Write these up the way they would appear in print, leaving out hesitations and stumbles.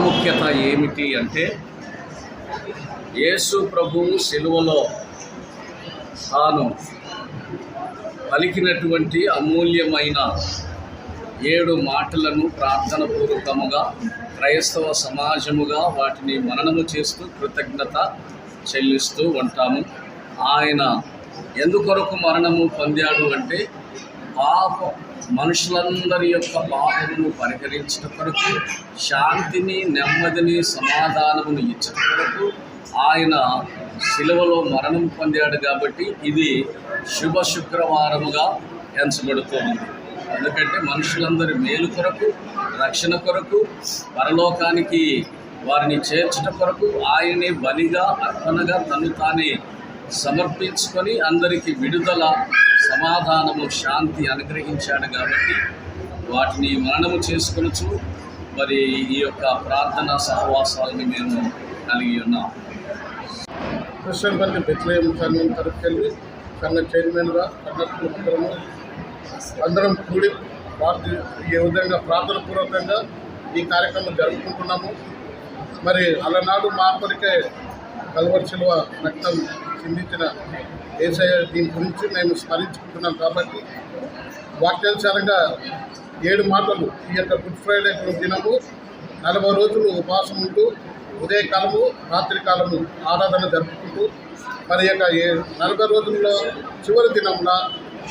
ప్రాముఖ్యత ఏమిటి అంటే, యేసు ప్రభువు సిలువలో తాను పలికినటువంటి అమూల్యమైన 7 మాటలను ప్రార్థనపూర్వకముగా క్రైస్తవ సమాజముగా వాటిని మననము చేస్తూ కృతజ్ఞత చెల్లిస్తూ ఉంటాము. ఆయన ఎందుకొరకు మరణము పొందాడు అంటే, మనుషులందరి యొక్క పాపమును పరిహరించడం కొరకు, శాంతిని, నెమ్మదిని, సమాధానమును ఇచ్చడం కొరకు ఆయన సిలువలో మరణం పొందాడు. కాబట్టి ఇది శుభ శుక్రవారముగా ఎంచబడుతుంది. ఎందుకంటే మనుషులందరి మేలు కొరకు, రక్షణ కొరకు, పరలోకానికి వారిని చేర్చడం కొరకు ఆయనే బలిగా, అర్పణగా తను తానే సమర్పించుకొని అందరికీ విడుదల, సమాధానము, శాంతి అనుగ్రహించాడు. కాబట్టి వాటిని మననము చేసుకొనొచ్చు. మరి ఈ యొక్క ప్రార్థనా సహవాసాలని మేము కలిగి ఉన్నాం. కృష్ణపల్లి బెత్లెహేం సంఘం తరఫుకెళ్ళి సంఘ చైర్మన్గా కన్నప్పుడు అందరం కూడి ఈ విధంగా ప్రార్థనపూర్వకంగా ఈ కార్యక్రమం జరుపుకుంటున్నాము. మరి అలనాడు మా కొరికే కల్వరి శిలువ రక్తం చిందించిన యేసయ్య దీని గురించి మేము స్మరించుకుంటున్నాం. కాబట్టి వాక్యానుసారంగా 7 మాటలు ఈ యొక్క గుడ్ ఫ్రైడే దినము 40 రోజులు ఉపవాసం ఉంటూ ఉదయకాలము, రాత్రికాలము ఆరాధన జరుపుకుంటూ మరి యొక్క 40 రోజుల్లో చివరి దినంలో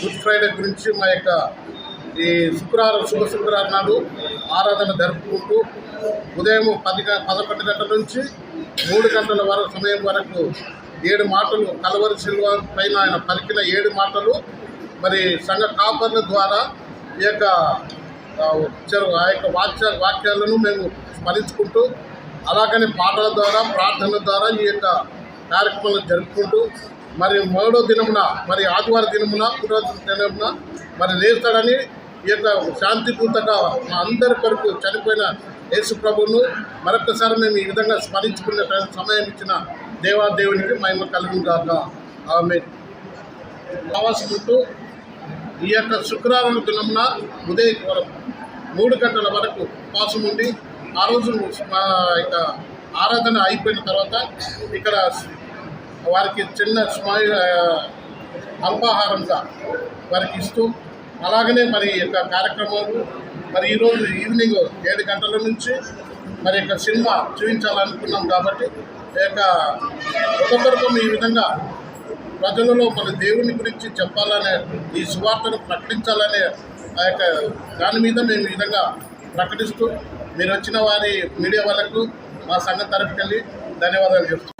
గుడ్ ఫ్రైడే గురించి మా యొక్క ఈ శుక్రవారం, శుభ శుక్రవారం నాడు ఆరాధన జరుపుకుంటూ ఉదయం 11 గంటల నుంచి 3 గంటల వరకు సమయం వరకు 7 మాటలు కల్వరి శిలువ పైన ఆయన పలికిన 7 మాటలు మరి సంఘ కాపర్ల ద్వారా ఈ యొక్క ఆ యొక్క వాక్యాలను మేము స్మరించుకుంటూ, అలాగనే పాటల ద్వారా, ప్రార్థనల ద్వారా ఈ యొక్క కార్యక్రమాలు జరుపుకుంటూ మరి 3వ దినమున, మరి ఆదివారం దినమున, పునరుద్ధరణ దినమున మరి లేస్తాడని ఈ యొక్క శాంతిపూర్తగా మా అందరి కొరకు చనిపోయిన యేసు ప్రభువును మరొకసారి మేము ఈ విధంగా స్మరించుకునే సమయం ఇచ్చిన దేవాదేవునికి మహిమ కలుగును గాక. ఆమేన్. ఆవాసముంటూ ఈ యొక్క శుక్రవారం దినమున ఉదయం 3 గంటల వరకు ఉపవాసం ఉండి, ఆ రోజు ఇక ఆరాధన అయిపోయిన తర్వాత ఇక్కడ వారికి చిన్న అల్పాహారంగా వారికి ఇస్తూ, అలాగనే మరి యొక్క కార్యక్రమాలు మరి ఈరోజు ఈవినింగ్ 7 గంటల నుంచి మరి యొక్క సినిమా చూపించాలనుకున్నాం. కాబట్టి ఈ యొక్క ఒక్కొక్కరికం ఈ విధంగా ప్రజలలో మన దేవుని గురించి చెప్పాలనే, ఈ సువార్తను ప్రకటించాలనే ఆ యొక్క దాని మీద మేము ఈ విధంగా ప్రకటిస్తూ, మీరు వచ్చిన వారి మీడియా వాళ్ళకు మా సంఘం తరఫుకెళ్ళి ధన్యవాదాలు చెప్తున్నాం.